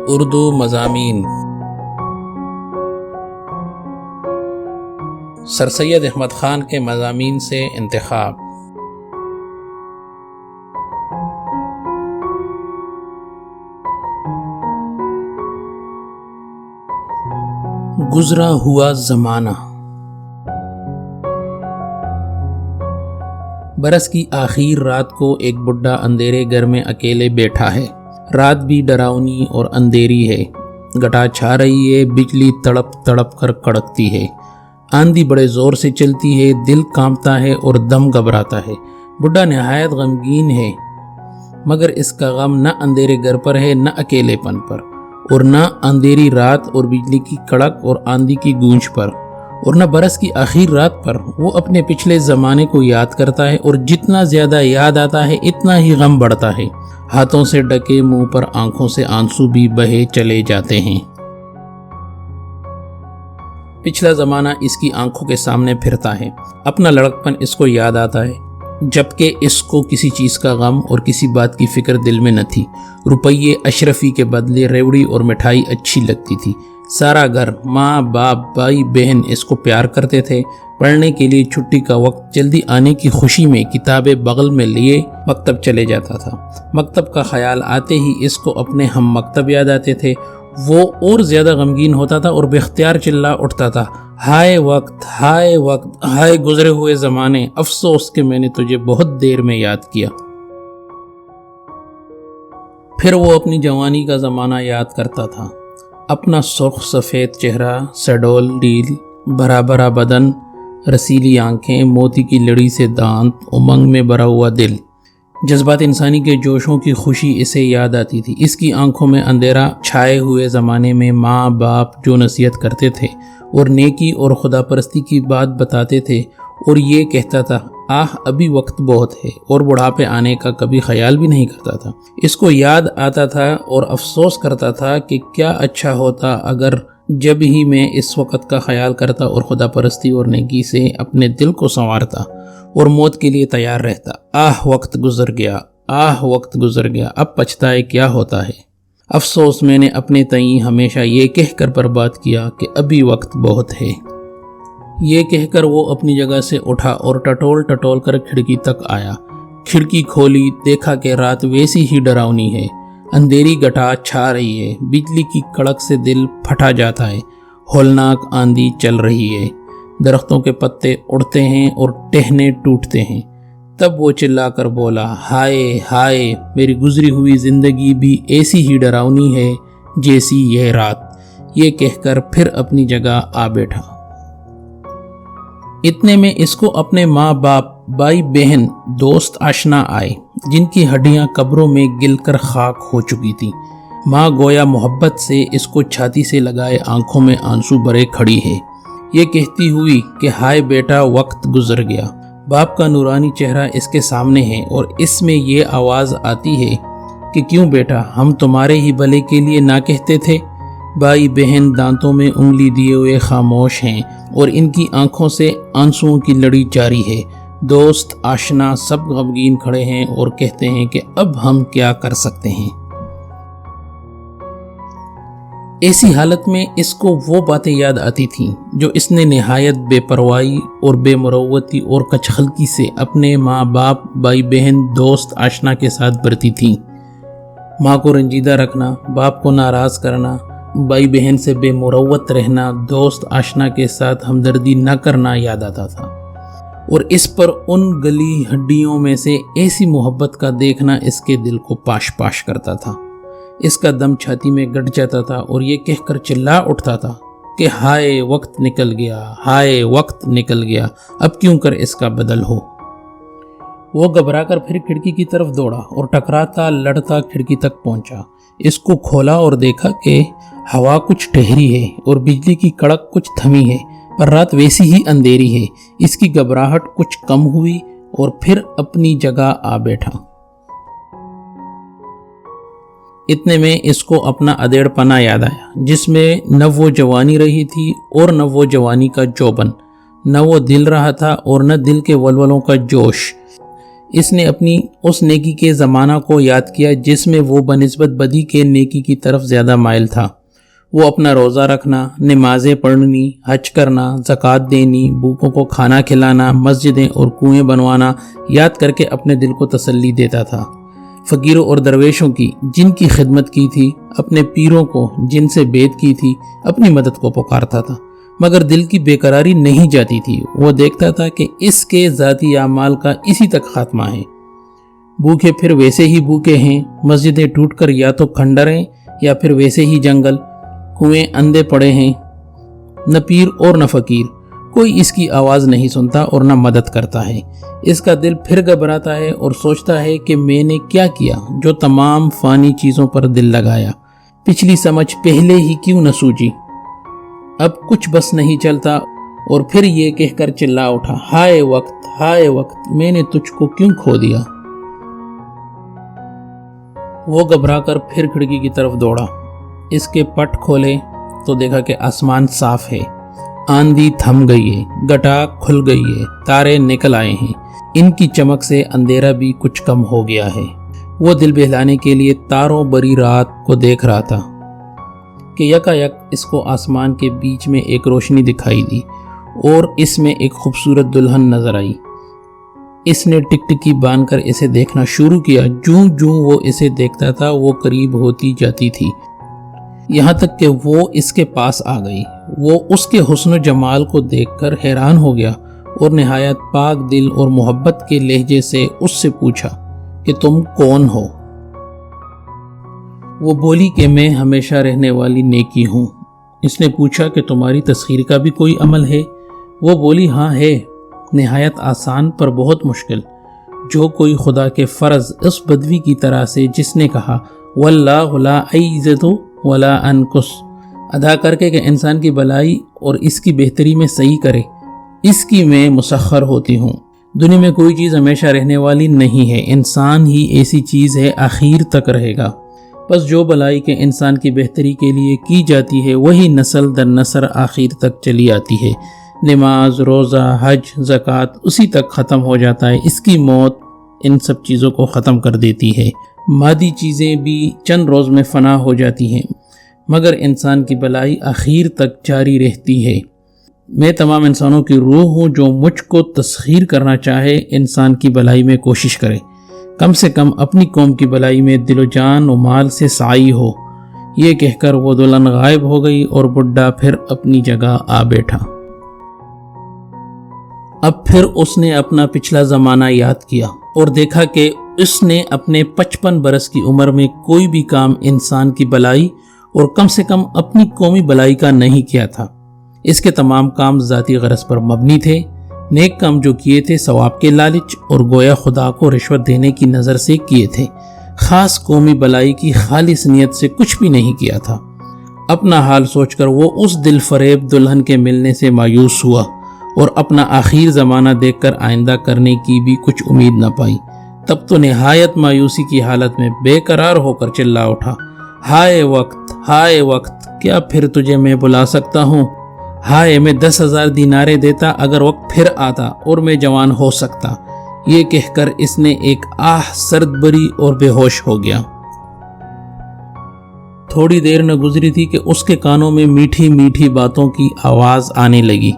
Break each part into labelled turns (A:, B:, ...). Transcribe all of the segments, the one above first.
A: اردو مضامین سر سید احمد خان کے مضامین سے انتخاب۔ گزرا ہوا زمانہ۔ برس کی آخر رات کو ایک بڈھا اندھیرے گھر میں اکیلے بیٹھا ہے۔ رات بھی ڈراؤنی اور اندھیری ہے، گھٹا چھا رہی ہے، بجلی تڑپ تڑپ کر کڑکتی ہے، آندھی بڑے زور سے چلتی ہے، دل کانپتا ہے اور دم گھبراتا ہے۔ بڈھا نہایت غمگین ہے، مگر اس کا غم نہ اندھیرے گھر پر ہے، نہ اکیلے پن پر، اور نہ اندھیری رات اور بجلی کی کڑک اور آندھی کی گونج پر، اور نہ برس کی آخر رات پر۔ وہ اپنے پچھلے زمانے کو یاد کرتا ہے، اور جتنا زیادہ یاد آتا ہے اتنا ہی غم بڑھتا ہے۔ ہاتھوں سے ڈکے منہ پر آنکھوں سے آنسو بھی بہے چلے جاتے ہیں۔ پچھلا زمانہ اس کی آنکھوں کے سامنے پھرتا ہے، اپنا لڑکپن اس کو یاد آتا ہے، جبکہ اس کو کسی چیز کا غم اور کسی بات کی فکر دل میں نہ تھی۔ روپیے اشرفی کے بدلے ریوڑی اور مٹھائی اچھی لگتی تھی۔ سارا گھر، ماں باپ بھائی بہن اس کو پیار کرتے تھے۔ پڑھنے کے لیے چھٹی کا وقت جلدی آنے کی خوشی میں کتابیں بغل میں لیے مکتب چلے جاتا تھا۔ مکتب کا خیال آتے ہی اس کو اپنے ہم مکتب یاد آتے تھے۔ وہ اور زیادہ غمگین ہوتا تھا اور بے اختیار چلا اٹھتا تھا، ہائے وقت، ہائے وقت، ہائے گزرے ہوئے زمانے، افسوس کہ میں نے تجھے بہت دیر میں یاد کیا۔ پھر وہ اپنی جوانی کا زمانہ یاد کرتا تھا، اپنا سرخ سفید چہرہ، سڈول ڈیل، بھرا بھرا بدن، رسیلی آنکھیں، موتی کی لڑی سے دانت، امنگ میں بھرا ہوا دل۔ جذبات انسانی کے جوشوں کی خوشی اسے یاد آتی تھی۔ اس کی آنکھوں میں اندھیرا چھائے ہوئے زمانے میں ماں باپ جو نصیحت کرتے تھے اور نیکی اور خدا پرستی کی بات بتاتے تھے، اور یہ کہتا تھا، آہ ابھی وقت بہت ہے، اور بڑھاپے آنے کا کبھی خیال بھی نہیں کرتا تھا۔ اس کو یاد آتا تھا اور افسوس کرتا تھا کہ کیا اچھا ہوتا اگر جب ہی میں اس وقت کا خیال کرتا اور خدا پرستی اور نیکی سے اپنے دل کو سنوارتا اور موت کے لیے تیار رہتا۔ آہ وقت گزر گیا، آہ وقت گزر گیا، اب پچھتائے کیا ہوتا ہے۔ افسوس میں نے اپنے تئیں ہمیشہ یہ کہہ کر برباد کیا کہ ابھی وقت بہت ہے۔ یہ کہہ کر وہ اپنی جگہ سے اٹھا اور ٹٹول ٹٹول کر کھڑکی تک آیا۔ کھڑکی کھولی، دیکھا کہ رات ویسی ہی ڈراؤنی ہے، اندھیری گھٹا چھا رہی ہے، بجلی کی کڑک سے دل پھٹا جاتا ہے، ہولناک آندھی چل رہی ہے، درختوں کے پتے اڑتے ہیں اور ٹہنے ٹوٹتے ہیں۔ تب وہ چلا کر بولا، ہائے ہائے، میری گزری ہوئی زندگی بھی ایسی ہی ڈراؤنی ہے جیسی یہ رات۔ یہ کہہ کر پھر اپنی جگہ آ بیٹھا۔ اتنے میں اس کو اپنے ماں باپ بھائی بہن دوست آشنا آئے، جن کی ہڈیاں قبروں میں گل کر خاک ہو چکی تھیں۔ ماں گویا محبت سے اس کو چھاتی سے لگائے آنکھوں میں آنسو بھرے کھڑی ہے، یہ کہتی ہوئی کہ ہائے بیٹا وقت گزر گیا۔ باپ کا نورانی چہرہ اس کے سامنے ہے اور اس میں یہ آواز آتی ہے کہ کیوں بیٹا، ہم تمہارے ہی بھلے کے لیے نہ کہتے تھے؟ بھائی بہن دانتوں میں انگلی دیے ہوئے خاموش ہیں اور ان کی آنکھوں سے آنسوؤں کی لڑی جاری ہے۔ دوست آشنا سب غمگین کھڑے ہیں اور کہتے ہیں کہ اب ہم کیا کر سکتے ہیں۔ ایسی حالت میں اس کو وہ باتیں یاد آتی تھیں جو اس نے نہایت بے پرواہی اور بے مروتی اور کچخلکی سے اپنے ماں باپ بھائی بہن دوست آشنا کے ساتھ برتی تھیں۔ ماں کو رنجیدہ رکھنا، باپ کو ناراض کرنا، بھائی بہن سے بے مروت رہنا، دوست آشنا کے ساتھ ہمدردی نہ کرنا یاد آتا تھا، اور اس پر ان گلی ہڈیوں میں سے ایسی محبت کا دیکھنا اس کے دل کو پاش پاش کرتا تھا۔ اس کا دم چھاتی میں گٹ جاتا تھا اور یہ کہہ کر چلا اٹھتا تھا کہ ہائے وقت نکل گیا، ہائے وقت نکل گیا، اب کیوں کر اس کا بدل ہو۔ وہ گھبرا کر پھر کھڑکی کی طرف دوڑا اور ٹکراتا لڑتا کھڑکی تک پہنچا۔ اس کو کھولا اور دیکھا کہ ہوا کچھ ٹھہری ہے اور بجلی کی کڑک کچھ تھمی ہے، پر رات ویسی ہی اندھیری ہے۔ اس کی گھبراہٹ کچھ کم ہوئی اور پھر اپنی جگہ آ بیٹھا۔ اتنے میں اس کو اپنا ادھیڑ پنا یاد آیا، جس میں نہ وہ جوانی رہی تھی اور نہ وہ جوانی کا جوبن، نہ وہ دل رہا تھا اور نہ دل کے ولولوں کا جوش۔ اس نے اپنی اس نیکی کے زمانہ کو یاد کیا جس میں وہ بنسبت بدی کے نیکی کی طرف زیادہ مائل تھا۔ وہ اپنا روزہ رکھنا، نمازیں پڑھنی، حج کرنا، زکوٰۃ دینی، بھوکوں کو کھانا کھلانا، مسجدیں اور کنویں بنوانا یاد کر کے اپنے دل کو تسلی دیتا تھا۔ فقیروں اور درویشوں کی جن کی خدمت کی تھی، اپنے پیروں کو جن سے بیعت کی تھی، اپنی مدد کو پکارتا تھا، مگر دل کی بے قراری نہیں جاتی تھی۔ وہ دیکھتا تھا کہ اس کے ذاتی اعمال کا اسی تک خاتمہ ہے۔ بھوکے پھر ویسے ہی بھوکے ہیں، مسجدیں ٹوٹ کر یا تو کھنڈر ہیں یا پھر ویسے ہی جنگل، کنویں اندھے پڑے ہیں، نہ پیر اور نہ فقیر، کوئی اس کی آواز نہیں سنتا اور نہ مدد کرتا ہے۔ اس کا دل پھر گھبراتا ہے اور سوچتا ہے کہ میں نے کیا کیا جو تمام فانی چیزوں پر دل لگایا، پچھلی سمجھ پہلے ہی کیوں نہ سوچی، اب کچھ بس نہیں چلتا، اور پھر یہ کہہ کر چلا اٹھا، ہائے وقت میں نے تجھ کو کیوں کھو دیا۔ وہ گھبرا کر پھر کھڑکی کی طرف دوڑا، اس کے پٹ کھولے تو دیکھا کہ آسمان صاف ہے، آندھی تھم گئی ہے، گٹا کھل گئی ہے، تارے نکل آئے ہیں، ان کی چمک سے اندھیرا بھی کچھ کم ہو گیا ہے۔ وہ دل بہلانے کے لیے تاروں بری رات کو دیکھ رہا تھا کہ یکا یک اس کو آسمان کے بیچ میں ایک روشنی دکھائی دی اور اس میں ایک خوبصورت دلہن نظر آئی۔ اس نے ٹکٹکی باندھ کر اسے دیکھنا شروع کیا۔ جوں جوں وہ اسے دیکھتا تھا وہ قریب ہوتی جاتی تھی، یہاں تک کہ وہ اس کے پاس آ گئی۔ وہ اس کے حسن و جمال کو دیکھ کر حیران ہو گیا اور نہایت پاک دل اور محبت کے لہجے سے اس سے پوچھا کہ تم کون ہو؟ وہ بولی کہ میں ہمیشہ رہنے والی نیکی ہوں۔ اس نے پوچھا کہ تمہاری تسخیر کا بھی کوئی عمل ہے؟ وہ بولی ہاں ہے، نہایت آسان پر بہت مشکل۔ جو کوئی خدا کے فرض اس بدوی کی طرح سے جس نے کہا واللہ لا ایزد ولا انقص ادا کر کے کہ انسان کی بلائی اور اس کی بہتری میں صحیح کرے، اس کی میں مسخر ہوتی ہوں۔ دنیا میں کوئی چیز ہمیشہ رہنے والی نہیں ہے، انسان ہی ایسی چیز ہے آخر تک رہے گا۔ بس جو بلائی کے انسان کی بہتری کے لیے کی جاتی ہے وہی نسل در نسل آخر تک چلی آتی ہے۔ نماز، روزہ، حج، زکوٰۃ اسی تک ختم ہو جاتا ہے، اس کی موت ان سب چیزوں کو ختم کر دیتی ہے۔ مادی چیزیں بھی چند روز میں فنا ہو جاتی ہیں، مگر انسان کی بلائی آخر تک جاری رہتی ہے۔ میں تمام انسانوں کی روح ہوں، جو مجھ کو تسخیر کرنا چاہے انسان کی بلائی میں کوشش کرے، کم سے کم اپنی قوم کی بلائی میں دل و جان و مال سے سعی ہو۔ یہ کہہ کر وہ دلہن غائب ہو گئی اور بڈھا پھر اپنی جگہ آ بیٹھا۔ اب پھر اس نے اپنا پچھلا زمانہ یاد کیا اور دیکھا کہ اس نے اپنے 55 برس کی عمر میں کوئی بھی کام انسان کی بلائی اور کم سے کم اپنی قومی بلائی کا نہیں کیا تھا۔ اس کے تمام کام ذاتی غرض پر مبنی تھے۔ نیک کام جو کیے تھے ثواب کے لالچ اور گویا خدا کو رشوت دینے کی نظر سے کیے تھے، خاص قومی بلائی کی خالص نیت سے کچھ بھی نہیں کیا تھا۔ اپنا حال سوچ کر وہ اس دل فریب دلہن کے ملنے سے مایوس ہوا اور اپنا آخر زمانہ دیکھ کر آئندہ کرنے کی بھی کچھ امید نہ پائی۔ تب تو نہایت مایوسی کی حالت میں بے قرار ہو کر چلا اٹھا، ہائے وقت، کیا پھر تجھے میں بلا سکتا ہوں؟ ہائے میں 10,000 دینارے دیتا اگر وقت پھر آتا اور میں جوان ہو سکتا۔ یہ کہہ کر اس نے ایک آہ سرد بری اور بے ہوش ہو گیا۔ تھوڑی دیر نہ گزری تھی کہ اس کے کانوں میں میٹھی میٹھی باتوں کی آواز آنے لگی۔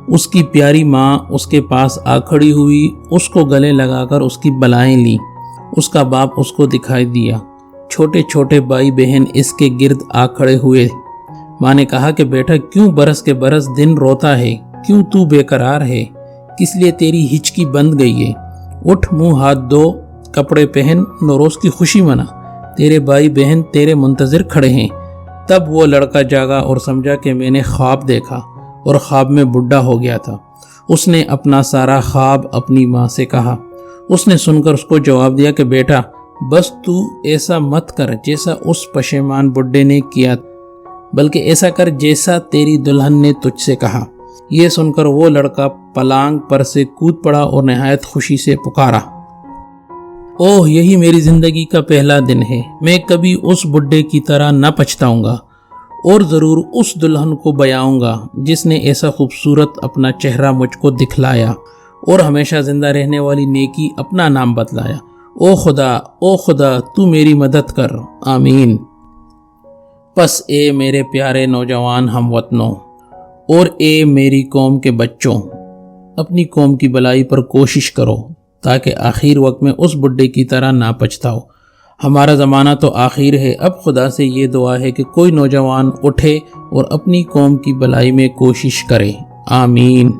A: اس کی پیاری ماں اس کے پاس آ کھڑی ہوئی، اس کو گلے لگا کر اس کی بلائیں لیں۔ اس کا باپ اس کو دکھائی دیا، چھوٹے چھوٹے بھائی بہن اس کے گرد آ کھڑے ہوئے۔ ماں نے کہا کہ بیٹا کیوں برس کے برس دن روتا ہے، کیوں تو بے قرار ہے، کس لیے تیری ہچکی بند گئی ہے؟ اٹھ، منہ ہاتھ دھو، کپڑے پہن، نوروز کی خوشی منا، تیرے بھائی بہن تیرے منتظر کھڑے ہیں۔ تب وہ لڑکا جاگا اور سمجھا کہ میں نے خواب دیکھا اور خواب میں بڈھا ہو گیا تھا۔ اس نے اپنا سارا خواب اپنی ماں سے کہا۔ اس نے سن کر اس کو جواب دیا کہ بیٹا بس تو ایسا مت کر جیسا اس پشیمان بڈھے نے کیا، بلکہ ایسا کر جیسا تیری دلہن نے تجھ سے کہا۔ یہ سن کر وہ لڑکا پلانگ پر سے کود پڑا اور نہایت خوشی سے پکارا، اوہ یہی میری زندگی کا پہلا دن ہے، میں کبھی اس بڈھے کی طرح نہ پچھتاؤں گا اور ضرور اس دلہن کو بیاؤں گا جس نے ایسا خوبصورت اپنا چہرہ مجھ کو دکھلایا اور ہمیشہ زندہ رہنے والی نیکی اپنا نام بتلایا او خدا تو میری مدد کر، آمین۔ پس اے میرے پیارے نوجوان ہم وطنوں اور اے میری قوم کے بچوں، اپنی قوم کی بھلائی پر کوشش کرو تاکہ آخر وقت میں اس بڈھے کی طرح نہ پچھتاؤ۔ ہمارا زمانہ تو آخر ہے، اب خدا سے یہ دعا ہے کہ کوئی نوجوان اٹھے اور اپنی قوم کی بھلائی میں کوشش کرے، آمین۔